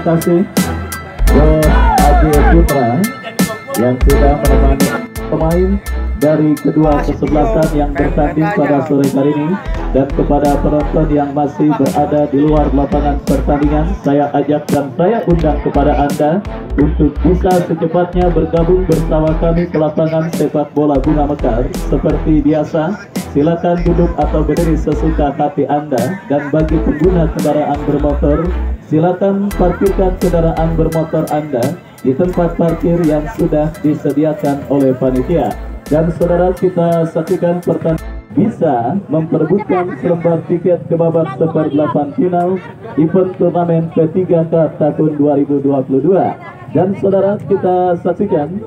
kasih buat Adi Putra yang sudah menemani pemain dari kedua kesebelasan yang bertanding pada sore hari ini, dan kepada penonton yang masih berada di luar lapangan pertandingan, saya ajak dan saya undang kepada Anda untuk bisa secepatnya bergabung bersama kami ke lapangan sepak bola Bunga Mekar. Seperti biasa, silakan duduk atau berdiri sesuka hati Anda, dan bagi pengguna kendaraan bermotor, silakan parkirkan kendaraan bermotor Anda di tempat parkir yang sudah disediakan oleh panitia. Dan saudara, kita saksikan pertandingan bisa memperebutkan selembar tiket ke babak seper-8 final event turnamen P3K tahun 2022. Dan saudara, kita saksikan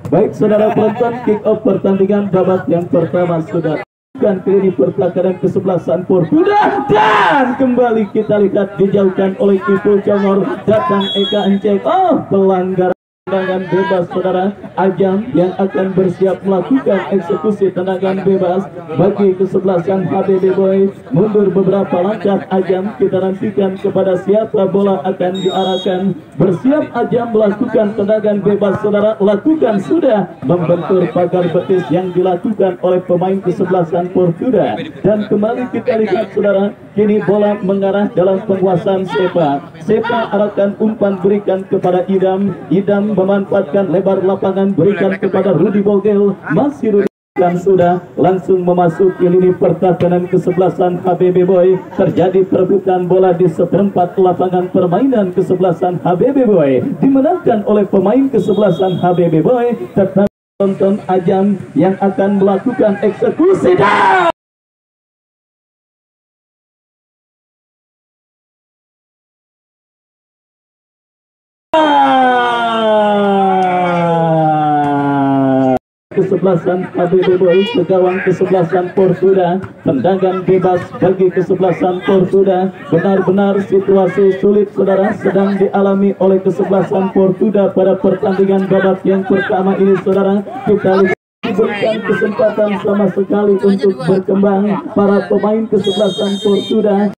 baik saudara penonton, kick off pertandingan babak yang pertama sudah kali ini pertakaran kesebelasan Portuda, dan kembali kita lihat dijauhkan oleh Ipul Comor, datang Eka Encek. Oh, pelanggaran tendangan bebas saudara. Ajam yang akan bersiap melakukan eksekusi tendangan bebas bagi kesebelasan HBB Boy. Mundur beberapa langkah Ajam, kita nantikan kepada siapa bola akan diarahkan. Bersiap Ajam melakukan tendangan bebas saudara, lakukan sudah, membentur pagar betis yang dilakukan oleh pemain kesebelasan Portuda. Dan kembali kita lihat saudara, kini bola mengarah dalam penguasaan Sepa. Sepa arahkan umpan, berikan kepada Idam. Idam memanfaatkan lebar lapangan, berikan kepada Rudy Bogel. Masih Rudy dan sudah langsung memasuki lini pertahanan kesebelasan HBB Boy. Terjadi perebutan bola di seperempat lapangan permainan kesebelasan HBB Boy, dimenangkan oleh pemain kesebelasan HBB Boy. Tetap tonton Ajam yang akan melakukan eksekusi. Dan kesebelasan HBB Boy ke gawang kesebelasan Portuda. Tendangan bebas bagi kesebelasan Portuda. Benar-benar situasi sulit saudara sedang dialami oleh kesebelasan Portuda pada pertandingan babak yang pertama ini saudara. Kita lihat diberikan kesempatan sama sekali untuk berkembang para pemain kesebelasan Portuda.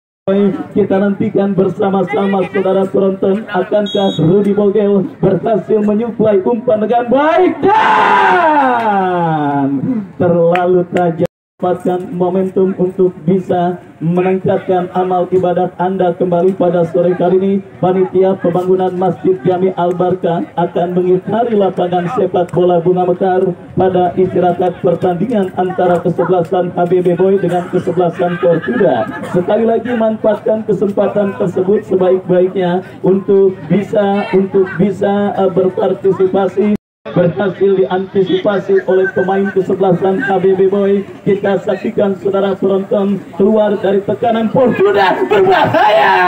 Kita nantikan bersama-sama saudara penonton, akankah Rudy Bogel berhasil menyuplai umpan dengan baik dan terlalu tajam, dapatkan momentum untuk bisa meningkatkan amal ibadat Anda kembali pada sore kali ini. Panitia pembangunan Masjid Jami Al-Barkah akan mengitari lapangan sepak bola Bunga Mekar pada istirahat pertandingan antara kesebelasan HBB Boy dengan kesebelasan Portuda. Sekali lagi manfaatkan kesempatan tersebut sebaik-baiknya untuk bisa berpartisipasi. Berhasil diantisipasi oleh pemain kesebelasan HBB Boy. Kita saksikan saudara penonton, keluar dari tekanan Portuda, berbahaya.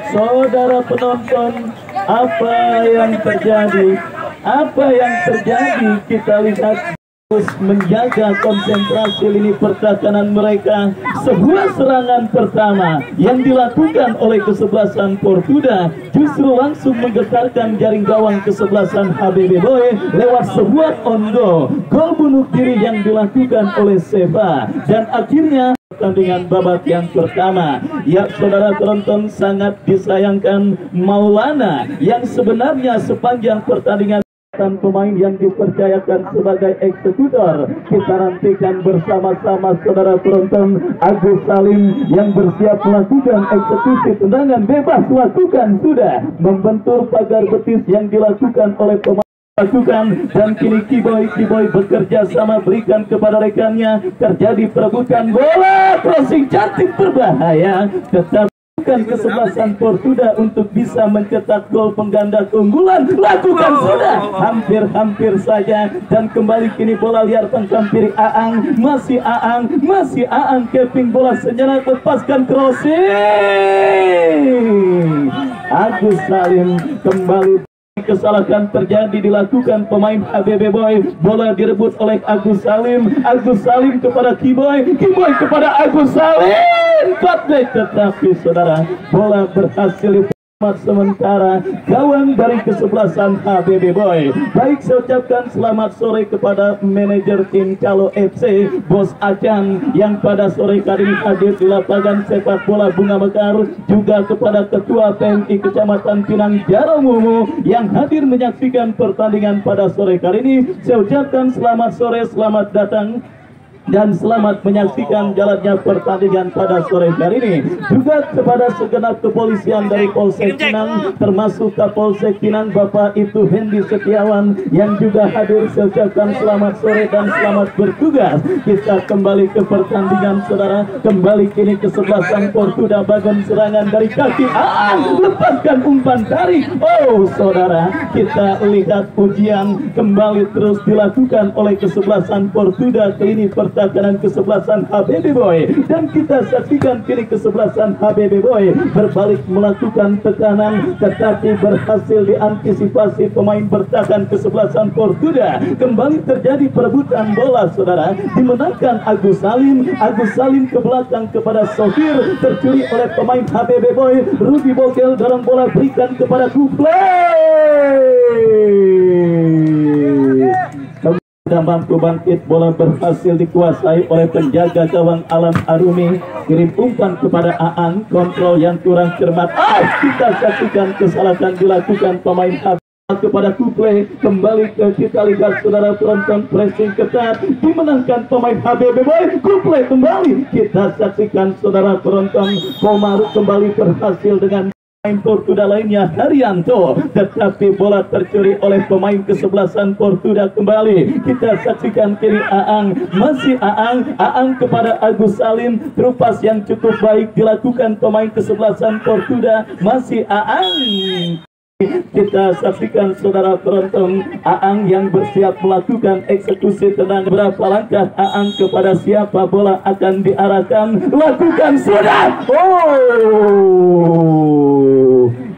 Saudara penonton, apa yang terjadi? Kita lihat terus menjaga konsentrasi lini pertahanan mereka. Sebuah serangan pertama yang dilakukan oleh kesebelasan Portuda justru langsung menggetarkan jaring gawang kesebelasan HBB Boy lewat sebuah on goal, gol bunuh diri yang dilakukan oleh Seva. Dan akhirnya pertandingan babak yang pertama, ya saudara penonton, sangat disayangkan Maulana yang sebenarnya sepanjang pertandingan pemain yang dipercayakan sebagai eksekutor. Kita nantikan bersama-sama saudara penonton, Agus Salim yang bersiap melakukan eksekusi tendangan bebas, lakukan sudah, membentur pagar betis yang dilakukan oleh pemain dan kini Kiboy bekerja sama, berikan kepada rekannya. Terjadi perebutan bola, crossing cantik berbahaya, tetap kesebelasan Portuda untuk bisa mencetak gol pengganda keunggulan. Lakukan sudah, hampir saja, dan kembali kini bola liar menghampiri Aang, masih Aang, keping bola sejenak, lepaskan crossing. Agus Salim kembali. Kesalahan terjadi dilakukan pemain HBB Boy. Bola direbut oleh Agus Salim kepada Kiboy kepada Agus Salim. Kotlek, tetapi saudara, bola berhasil sementara kawan dari kesebelasan HBB Boy. Baik, saya ucapkan selamat sore kepada manajer tim Calo FC Bos Acan yang pada sore kali ini hadir di lapangan sepak bola Bunga Mekar, juga kepada ketua PMI Kecamatan Pinang Jaromumu yang hadir menyaksikan pertandingan pada sore kali ini. Saya ucapkan selamat sore, selamat datang dan selamat menyaksikan jalannya pertandingan pada sore hari ini. Juga kepada segenap kepolisian dari Polsek Pinang, termasuk Kapolsek Pinang Bapak Itu Hendi Setiawan yang juga hadir. Saya ucapkan selamat sore dan selamat bertugas. Kita kembali ke pertandingan saudara. Kembali kini kesebelasan Portuda, bangun serangan dari kaki Aang, lepaskan umpan tarik. Oh saudara, kita lihat ujian kembali terus dilakukan oleh kesebelasan Portuda. Ini pertandingan kesebelasan HBB Boy, dan kita saksikan kini kesebelasan HBB Boy berbalik melakukan tekanan, tetapi berhasil diantisipasi pemain bertahan kesebelasan Portuda. Kembali terjadi perebutan bola saudara, dimenangkan Agus Salim ke belakang kepada Sofir, tercuri oleh pemain HBB Boy. Rudi Bogel dorong bola, berikan kepada Kuple, dan mampu bangkit. Bola berhasil dikuasai oleh penjaga gawang Alam Arumi. Kirim umpan kepada Aang, kontrol yang kurang cermat. Kita saksikan kesalahan dilakukan pemain kepada Kuple. Kembali ke kita lihat saudara, penonton pressing ketat dimenangkan pemain HBB Boy. Kuple kembali, kita saksikan saudara penonton. Komar kembali berhasil dengan pemain Portuda lainnya Haryanto, tetapi bola tercuri oleh pemain kesebelasan Portuda. Kembali kita saksikan kiri Aang, masih Aang kepada Agus Salim. Terupas yang cukup baik dilakukan pemain kesebelasan Portuda, masih Aang. Kita saksikan saudara penonton, Aang yang bersiap melakukan eksekusi tenang. Berapa langkah Aang kepada siapa bola akan diarahkan, lakukan sudah.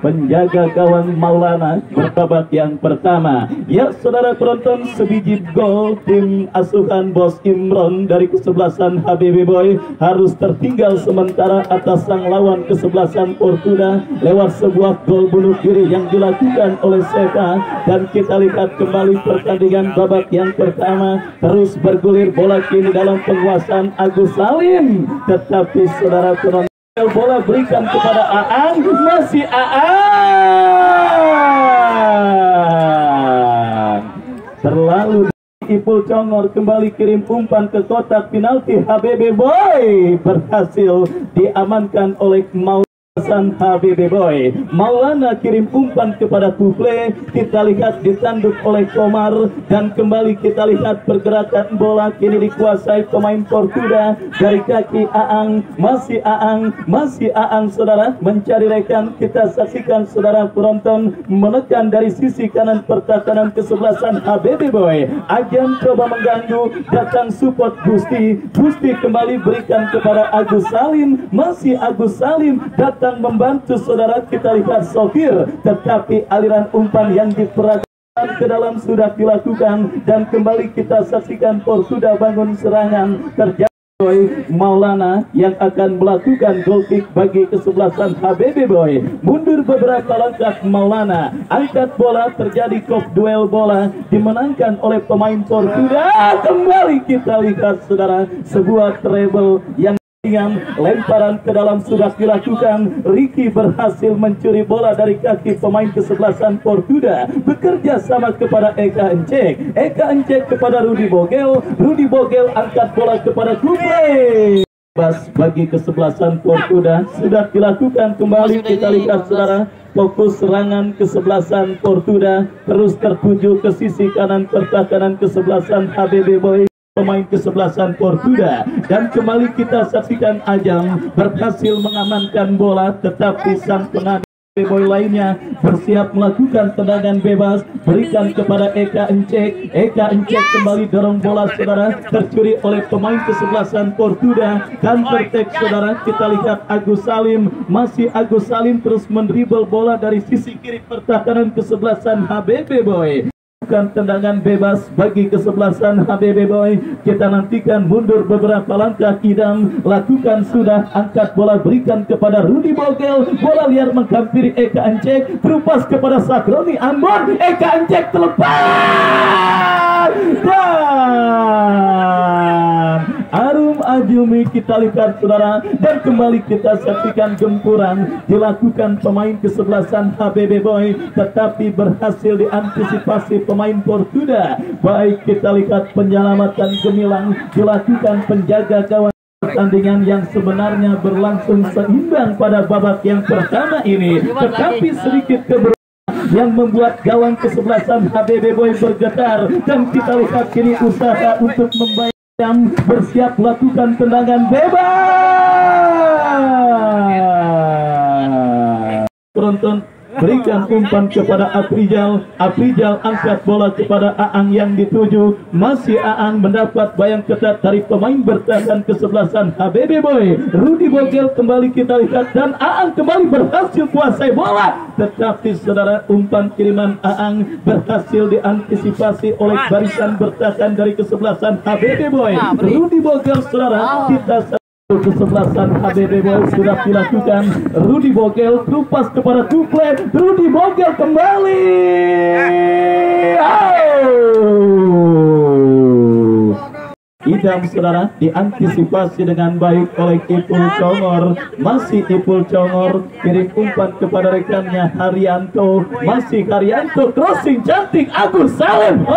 Penjaga gawang Maulana berbabak yang pertama. Ya saudara penonton, sebiji gol tim asuhan Bos Imron dari kesebelasan HBB Boy harus tertinggal sementara atas sang lawan kesebelasan Portuda lewat sebuah gol bunuh diri yang dilakukan oleh Seka. Dan kita lihat kembali pertandingan babak yang pertama, terus bergulir bola kini dalam penguasaan Agus Salim, tetapi saudara penonton, bola berikan kepada Aang, masih Aang. Terlalu Ipul Congor kembali kirim umpan ke kotak penalti. HBB Boy berhasil diamankan oleh HBB Boy. Maulana kirim umpan kepada Kuple. Kita lihat ditanduk oleh Komar, dan kembali kita lihat pergerakan bola kini dikuasai pemain Portuda dari kaki Aang, masih Aang saudara, mencari rekan. Kita saksikan saudara penonton, menekan dari sisi kanan pertahanan kesebelasan HBB Boy. Ajan coba mengganggu, datang support Gusti kembali berikan kepada Agus Salim, masih Agus Salim datang membantu saudara. Kita lihat Sofir, tetapi aliran umpan yang diperagakan ke dalam sudah dilakukan, dan kembali kita saksikan Portuda bangun serangan. Terjadi Maulana yang akan melakukan goal kick bagi kesebelasan HBB Boy. Mundur beberapa langkah Maulana, angkat bola, terjadi kop duel bola, dimenangkan oleh pemain Portuda. Kembali kita lihat saudara, sebuah treble yang lemparan ke dalam sudah dilakukan. Ricky berhasil mencuri bola dari kaki pemain kesebelasan Portuda, bekerja sama kepada Eka Encek kepada Rudi Bogel angkat bola kepada Kuple. Bagi kesebelasan Portuda sudah dilakukan. Kembali kita lihat saudara, fokus serangan kesebelasan Portuda terus tertuju ke sisi kanan pertahanan kesebelasan HBB Boy. pemain kesebelasan Portuda. Dan kembali kita saksikan Ajang berhasil mengamankan bola, tetapi sang pengadil boy lainnya bersiap melakukan tendangan bebas, berikan kepada Eka Encek. Eka Encek kembali dorong bola saudara, tercuri oleh pemain kesebelasan Portuda. Dan tertek saudara, kita lihat Agus Salim, masih Agus Salim terus mendribble bola dari sisi kiri pertahanan kesebelasan HBB Boy. Bukan tendangan bebas bagi kesebelasan HBB Boy. Kita nantikan mundur beberapa langkah. Idam lakukan sudah, angkat bola berikan kepada Rudi Bogel. Bola liar menghampiri Eka Encek, terupas kepada Sakroni Ambon. Eka Encek terlepas dan Arum Ajumi kita lihat saudara. Dan kembali kita saksikan gempuran dilakukan pemain kesebelasan HBB Boy, tetapi berhasil diantisipasi pemain Portuda. Baik, kita lihat penyelamatan gemilang dilakukan penjaga gawang. Pertandingan yang sebenarnya berlangsung seimbang pada babak yang pertama ini, tetapi sedikit yang membuat gawang kesebelasan HBB Boy bergetar. Dan kita lihat kini usaha untuk membayar, bersiap melakukan tendangan bebas. Penonton berikan umpan kepada Afrijal. Afrijal angkat bola kepada Aang yang dituju. Masih Aang mendapat bayang ketat dari pemain bertahan kesebelasan HBB Boy. Rudi Bogel kembali kita lihat, dan Aang kembali berhasil kuasai bola, tetapi saudara umpan kiriman Aang berhasil diantisipasi oleh barisan bertahan dari kesebelasan HBB Boy. Rudi Bogel saudara, kita kesebelasan HBB Boy sudah dilakukan. Rudi Bogel terupas kepada Tuple. Rudi Bogel kembali. Idam saudara diantisipasi dengan baik oleh Ipul Congor. Masih Ipul Congor kirim umpan kepada rekannya Haryanto. Masih Haryanto, crossing cantik Agus Salim.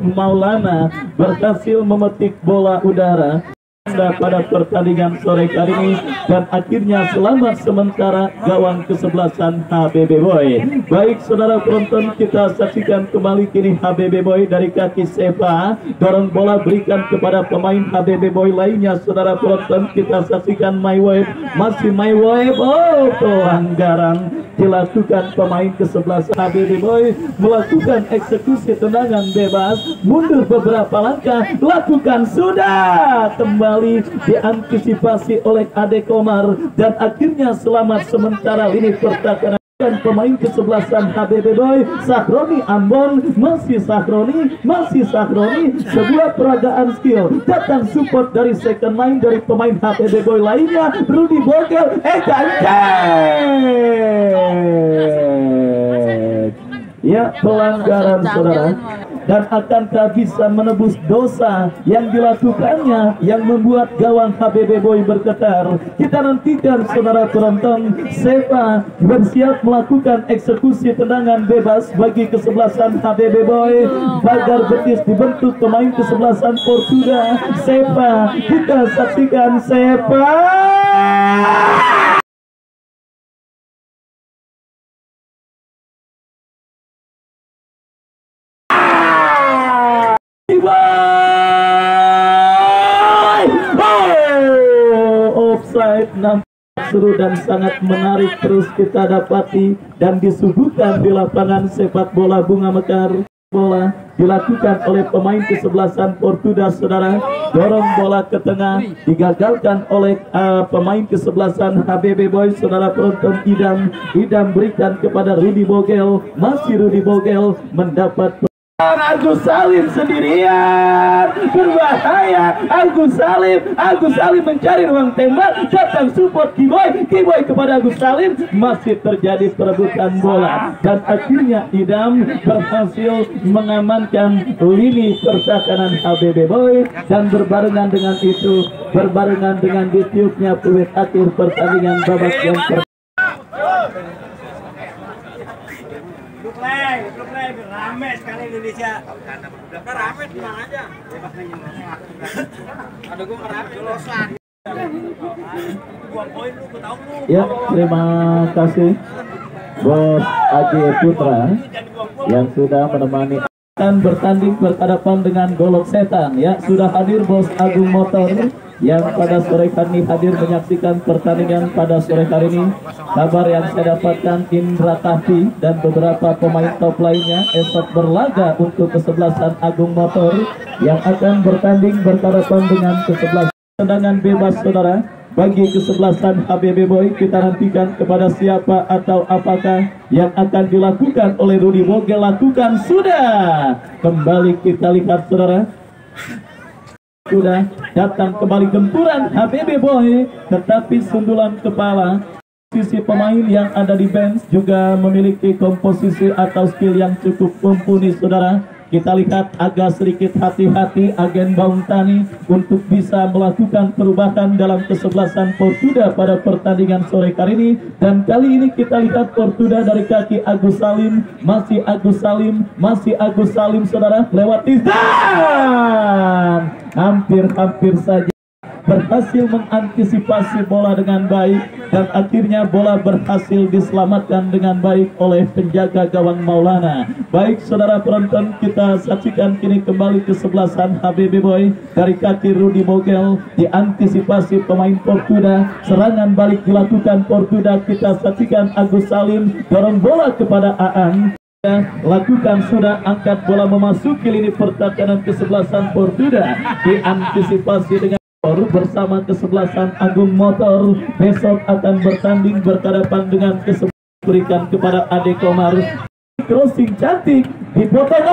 Maulana berhasil memetik bola udara pada pertandingan sore kali ini, dan akhirnya selamat sementara gawang kesebelasan HBB Boy. Baik saudara penonton, kita saksikan kembali kini HBB Boy dari kaki Seva, dorong bola berikan kepada pemain HBB Boy lainnya. Saudara penonton, kita saksikan Mywave, masih Mywave. Pelanggaran dilakukan pemain kesebelasan HBB Boy, melakukan eksekusi tendangan bebas, mundur beberapa langkah, lakukan sudah, kembali diantisipasi oleh Ade Komar, dan akhirnya selamat sementara lini pertahanan pemain kesebelasan HBB Boy. Sakroni Ambon, masih Sakroni, sebuah peragaan skill, datang support dari second line dari pemain HBB Boy lainnya. Rudi Bogel, Eka Encek. Ya, pelanggaran saudara. Dan akankah bisa menebus dosa yang dilakukannya yang membuat gawang HBB Boy bergetar? Kita nantikan saudara penonton. Seva bersiap melakukan eksekusi tendangan bebas bagi kesebelasan HBB Boy. Pagar betis dibentuk pemain kesebelasan Portuda. Seva, kita saksikan Seva. Offside, nampak seru dan sangat menarik terus kita dapati dan disuguhkan di lapangan sepak bola Bunga Mekar. Bola dilakukan oleh pemain kesebelasan Portuda saudara, dorong bola ke tengah, digagalkan oleh pemain kesebelasan HBB Boy. Saudara penonton, Idam berikan kepada Rudi Bogel, masih Rudi Bogel mendapat Agus Salim sendirian, berbahaya. Agus Salim mencari ruang tembak, datang support Kiboy kepada Agus Salim, masih terjadi perebutan bola, dan akhirnya Idam berhasil mengamankan lini pertahanan HBB Boy. Dan berbarengan dengan itu, berbarengan dengan ditiupnya peluit akhir pertandingan babak yang pertama. Rame sekali Indonesia. Rame di mana aja. Ada gua rame losan. Ya, terima kasih Bos Aji Putra yang sudah menemani akan bertanding berhadapan dengan Golok Setan. Ya, sudah hadir Bos Agung Motor yang pada sore hari ini hadir menyaksikan pertandingan pada sore hari ini. Kabar yang saya dapatkan, Indra Tahti dan beberapa pemain top lainnya esok berlaga untuk kesebelasan Agung Motor yang akan bertanding berhadapan dengan kesebelasan tendangan bebas, saudara. Bagi kesebelasan HBB Boy, kita nantikan kepada siapa atau apakah yang akan dilakukan oleh Rudy Bogel. Lakukan sudah. Kembali kita lihat, saudara. Sudah datang kembali gempuran HBB Boy, tetapi sundulan kepala. Sisi pemain yang ada di bench juga memiliki komposisi atau skill yang cukup mumpuni, saudara. Kita lihat agak sedikit hati-hati agen Baung Tani untuk bisa melakukan perubahan dalam kesebelasan Portuda pada pertandingan sore hari ini. Dan kali ini kita lihat Portuda dari kaki Agus Salim, masih Agus Salim, saudara, lewat dan hampir saja berhasil mengantisipasi bola dengan baik dan akhirnya bola berhasil diselamatkan dengan baik oleh penjaga gawang Maulana. Baik saudara penonton, kita saksikan kini kembali kesebelasan HBB Boy dari kaki Rudy Bogel, diantisipasi pemain Portuda, serangan balik dilakukan Portuda. Kita saksikan Agus Salim dorong bola kepada Aan, lakukan sudah, angkat bola memasuki lini pertahanan kesebelasan Portuda, diantisipasi dengan bersama kesebelasan Agung Motor. Besok akan bertanding berhadapan dengan kesebelasan, berikan kepada Ade Komar, crossing cantik dipotong.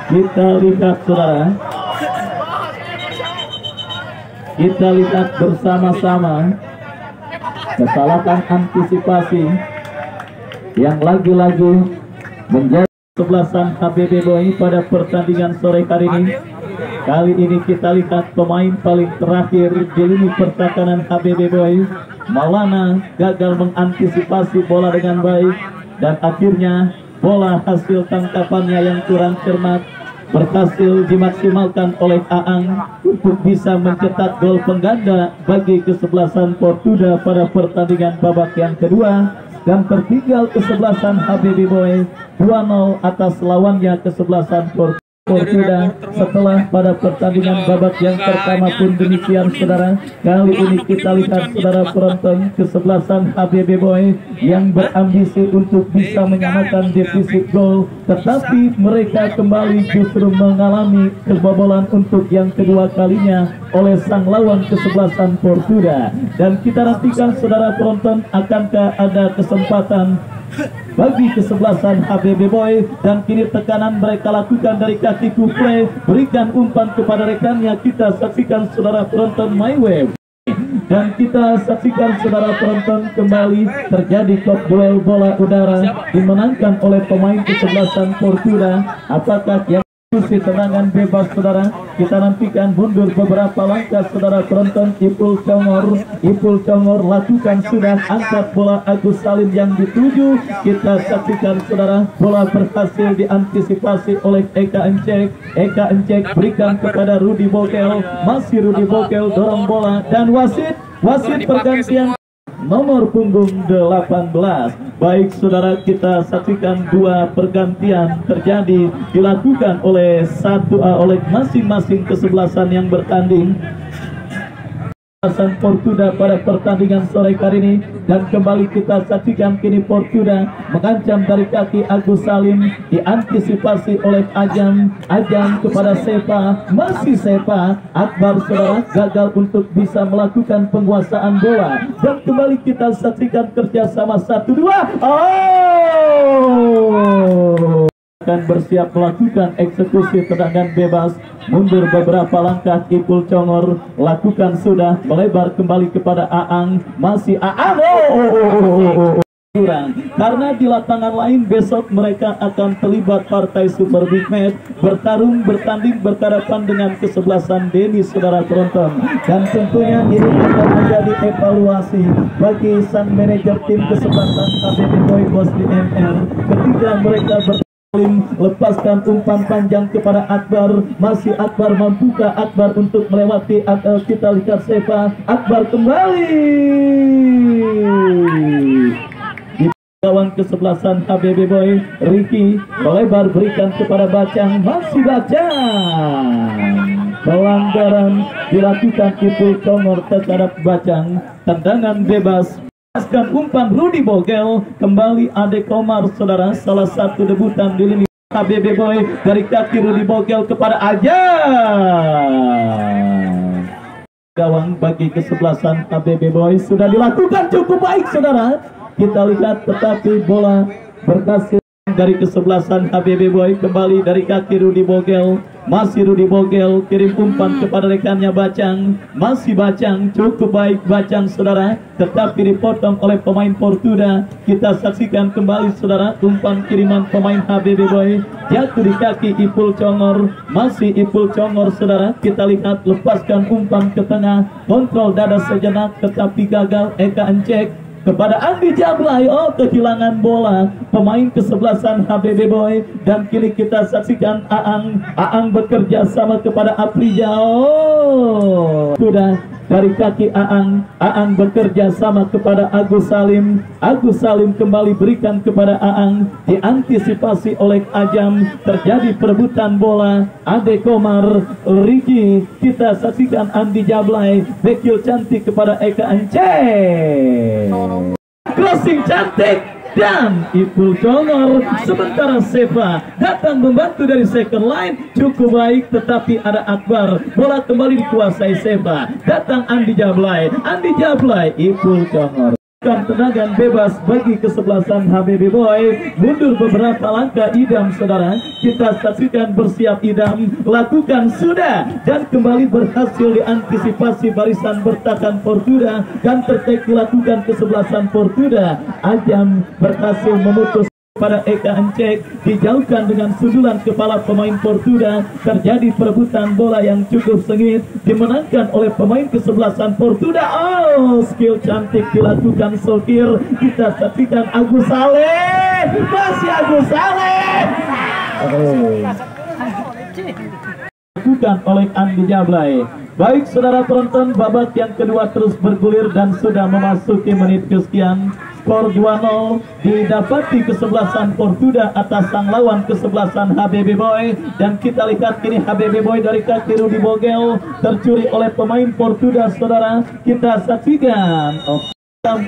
Kita lihat, saudara, kita lihat bersama-sama kesalahan antisipasi yang lagi-lagi menjadi kesebelasan HBB Boy pada pertandingan sore hari ini. Kali ini kita lihat pemain paling terakhir di lini pertahanan HBB Boy, Maulana, gagal mengantisipasi bola dengan baik dan akhirnya bola hasil tangkapannya yang kurang cermat berhasil dimaksimalkan oleh Aang untuk bisa mencetak gol pengganda bagi kesebelasan Portuda pada pertandingan babak yang kedua, dan tertinggal kesebelasan HBB Boy 2-0 atas lawannya kesebelasan Portuda setelah pada pertandingan babak yang pertama pun demikian, saudara. Kali ini kita lihat, saudara penonton, kesebelasan HBB Boy yang berambisi untuk bisa menyamakan defisit gol, tetapi mereka kembali justru mengalami kebobolan untuk yang kedua kalinya oleh sang lawan kesebelasan Portuda. Dan kita nantikan, saudara penonton, akankah ada kesempatan bagi kesebelasan HBB Boy, dan kini tekanan mereka lakukan dari kaki Kufle, berikan umpan kepada rekannya. Kita saksikan, saudara penonton, My Wave, dan kita saksikan, saudara penonton, kembali terjadi top duel bola udara dimenangkan oleh pemain kesebelasan Portuda. Apakah yang si tendangan bebas, saudara? Kita nantikan mundur beberapa langkah, saudara penonton. Ipul Congor lakukan sudah, angkat bola Agus Salim yang dituju. Kita saksikan, saudara, bola berhasil diantisipasi oleh Eka Encek berikan kepada Rudy Bogel, masih Rudy Bogel dorong bola, dan wasit pergantian nomor punggung 18. Baik saudara, kita saksikan dua pergantian terjadi dilakukan oleh masing-masing kesebelasan yang bertanding Portuda pada pertandingan sore hari ini. Dan kembali kita saksikan kini Portuda mengancam dari kaki Agus Salim, diantisipasi oleh Ajam kepada Sepa, masih Sepa. Akbar, saudara, gagal untuk bisa melakukan penguasaan bola, dan kembali kita saksikan kerjasama 1-2. Akan bersiap melakukan eksekusi tendangan bebas. Mundur beberapa langkah, Ipul Congor lakukan sudah, melebar kembali kepada Aang, masih Aang. kurang, karena di lapangan lain besok mereka akan terlibat partai Super Big Match, bertanding berhadapan dengan kesebelasan Denny saudara penonton, dan tentunya ini akan menjadi evaluasi bagi sang manajer tim kesebelasan HBB Boy Bos di MR ketika mereka lepaskan umpan panjang kepada Akbar. Masih Akbar, mampukah Akbar untuk melewati kita lihat Sepa. Akbar kembali di gawang kesebelasan HBB Boy. Ricky melebar berikan kepada Bacang, masih Bacang. Pelanggaran dilakukan Ipul Congor terhadap Bacang. Tendangan bebas. Umpan Rudy Bogel, kembali Ade Komar saudara, salah satu debutan di lini HBB Boy. Dari kaki Rudy Bogel kepada Ajan, gawang bagi kesebelasan HBB Boy sudah dilakukan cukup baik saudara. Kita lihat tetapi bola berhasil dari kesebelasan HBB Boy. Kembali dari kaki Rudy Bogel, masih Rudy Bogel kirim umpan kepada rekannya Bacang, masih Bacang, cukup baik Bacang saudara, tetapi dipotong oleh pemain Portuda. Kita saksikan kembali saudara, umpan kiriman pemain HBB Boy jatuh di kaki Ipul Congor, masih Ipul Congor saudara. Kita lihat lepaskan umpan ke tengah, kontrol dada sejenak tetapi gagal. Eka Encek kepada Andi Jablay, oh kehilangan bola pemain kesebelasan HBB Boy. Dan kini kita saksikan Aang bekerja sama kepada Aprija. Oh sudah dari kaki Aang bekerja sama kepada Agus Salim. Agus Salim kembali berikan kepada Aang, diantisipasi oleh Ajam, terjadi perebutan bola. Ade Komar, Ricky, kita saksikan Andi Jablay, bekil cantik kepada Eka Encek, crossing cantik dan Ipul Congor. Sementara Sepa datang membantu dari second line, cukup baik tetapi ada Akbar, bola kembali dikuasai Sepa. Datang Andi Jablay, Ipul Congor. Tendangan bebas bagi kesebelasan HBB Boy. Mundur beberapa langkah Idam saudara. Kita saksikan bersiap Idam, lakukan sudah dan kembali berhasil diantisipasi barisan bertahan Portuda dan tertek dilakukan kesebelasan Portuda. Ajam berhasil memutus pada Eka Encek, dijauhkan dengan sundulan kepala pemain Portuda. Terjadi perebutan bola yang cukup sengit, dimenangkan oleh pemain kesebelasan Portuda. Oh, skill cantik dilakukan Sokir. Kita saksikan Agus Saleh, masih Agus Saleh. Dilakukan oleh Andi Jablay. Baik saudara penonton, babak yang kedua terus bergulir dan sudah memasuki menit kesekian. Skor 2-0 didapati kesebelasan Portuda atas sang lawan kesebelasan HBB Boy. Dan kita lihat kini HBB Boy dari kaki Rudy Bogel tercuri oleh pemain Portuda saudara. Kita saksikan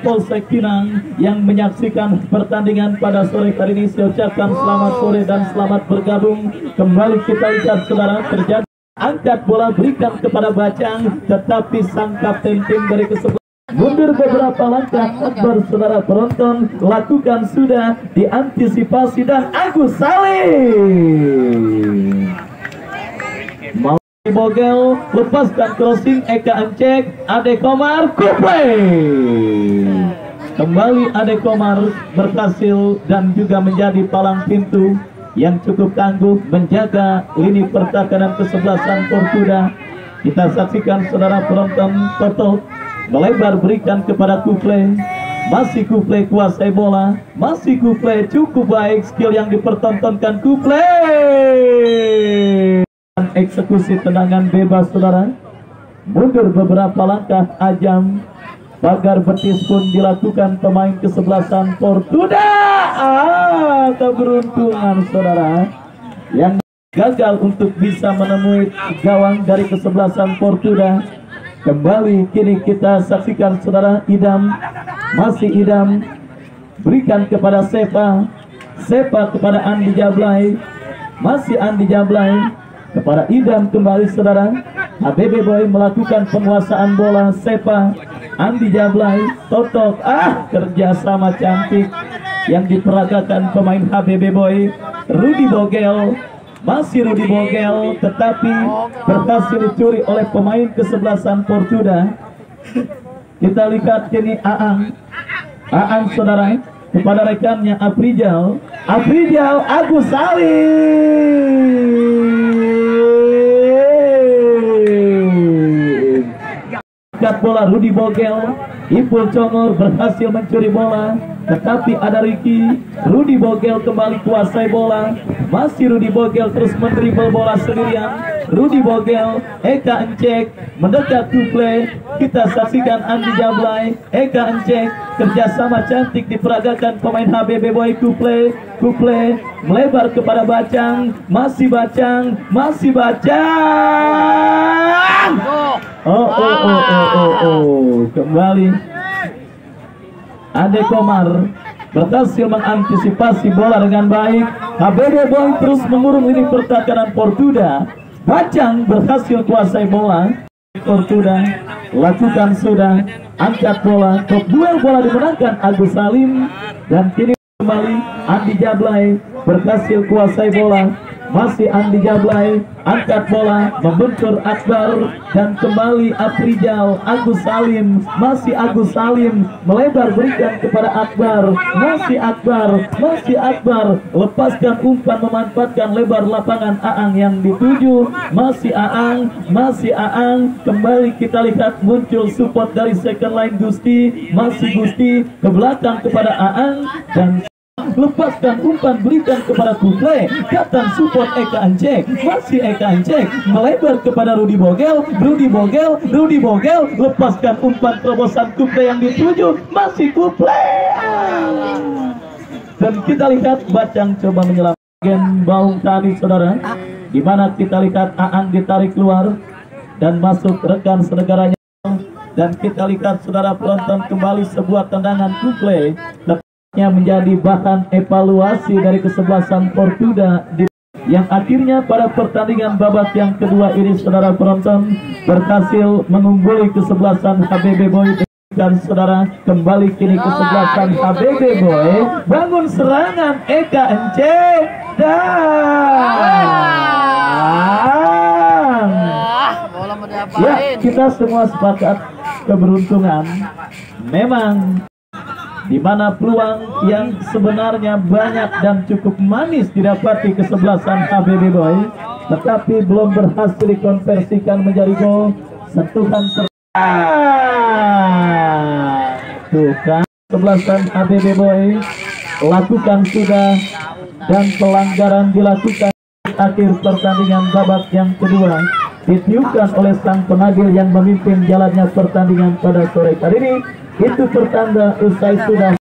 Polsek Pinang yang menyaksikan pertandingan pada sore hari ini. Saya ucapkan selamat sore dan selamat bergabung. Kembali kita lihat saudara, terjadi angkat bola berikan kepada Bacang, tetapi sang kapten tim dari kesebelasan mundur beberapa langkah. Akbar saudara penonton, lakukan sudah, diantisipasi dan Agus Saleh mau Bogel, lepaskan crossing Eka Encek, Ade Komar, kuple. Kembali Ade Komar berhasil dan juga menjadi palang pintu yang cukup tangguh menjaga lini pertahanan kesebelasan Portuda. Kita saksikan saudara penonton, Toto melebar berikan kepada Kuple, masih Kuple kuasai bola, masih Kuple cukup baik skill yang dipertontonkan Kuple. Eksekusi tendangan bebas saudara. Mundur beberapa langkah Ajam, pagar betis pun dilakukan pemain kesebelasan Portuda. Keberuntungan saudara yang gagal untuk bisa menemui gawang dari kesebelasan Portuda. Kembali kini kita saksikan saudara, Idam, masih Idam berikan kepada Sepa kepada Andi Jablay, masih Andi Jablay kepada Idam. Kembali saudara, HBB Boy melakukan penguasaan bola. Sepa, Andi Jablay, Totok, kerjasama cantik yang diperagakan pemain HBB Boy. Rudy Bogel, masih Rudy Bogel, tetapi berhasil dicuri oleh pemain kesebelasan Portuda. Kita lihat kini Aang saudara, kepada rekannya Afrijal Agus Salim. Angkat bola Rudi Bogel, Ipul Congor berhasil mencuri bola, tetapi ada Ricky. Rudi Bogel kembali kuasai bola, masih Rudi Bogel terus mendribble bola sendirian. Rudi Bogel, Eka Encek mendekat to play. Kita saksikan Andi Jablay, Eka Encek kerjasama cantik diperagakan pemain HBB Boy. Kuple melebar kepada Bacang, masih Bacang. Kembali Ade Komar berhasil mengantisipasi bola dengan baik. HBB Boy terus mengurung lini pertahanan Portuda. Bacang berhasil kuasai bola. Portuda lakukan sudah, angkat bola, top duel bola dimenangkan Agus Salim, dan kini kembali Andi Jablay berhasil kuasai bola. Masih Andi Jablay, angkat bola, membentur Akbar, dan kembali Afrijal Agus Salim. Masih Agus Salim melebar berikan kepada Akbar. Masih Akbar lepaskan umpan, memanfaatkan lebar lapangan Aang yang dituju. Masih Aang. Kembali kita lihat muncul support dari second line Gusti. Masih Gusti ke belakang kepada Aang, dan lepaskan umpan berikan kepada Kuple, datang support Eka Encek. Masih Eka Encek melebar kepada Rudi Bogel, lepaskan umpan terobosan Kuple yang dituju. Masih Kuple, dan kita lihat Bacang coba menyelamatkan Baung tadi, saudara, di mana kita lihat Aang ditarik keluar dan masuk rekan senegaranya. Dan kita lihat, saudara penonton, kembali sebuah tendangan Kuple yang menjadi bahan evaluasi dari kesebelasan Portuda yang akhirnya pada pertandingan babak yang kedua ini, saudara penonton, berhasil mengungguli kesebelasan HBB Boy. Dan saudara, kembali kini kesebelasan HBB Boy, bangun serangan Eka Encek dan ya, kita semua sepakat keberuntungan memang di mana peluang yang sebenarnya banyak dan cukup manis didapati kesebelasan HBB Boy, tetapi belum berhasil dikonversikan menjadi gol. Sentuhan tuh kan, kesebelasan HBB Boy lakukan sudah, dan pelanggaran dilakukan akhir pertandingan babak yang kedua ditiupkan oleh sang penagih yang memimpin jalannya pertandingan pada sore kali ini. Itu pertanda usai sudah.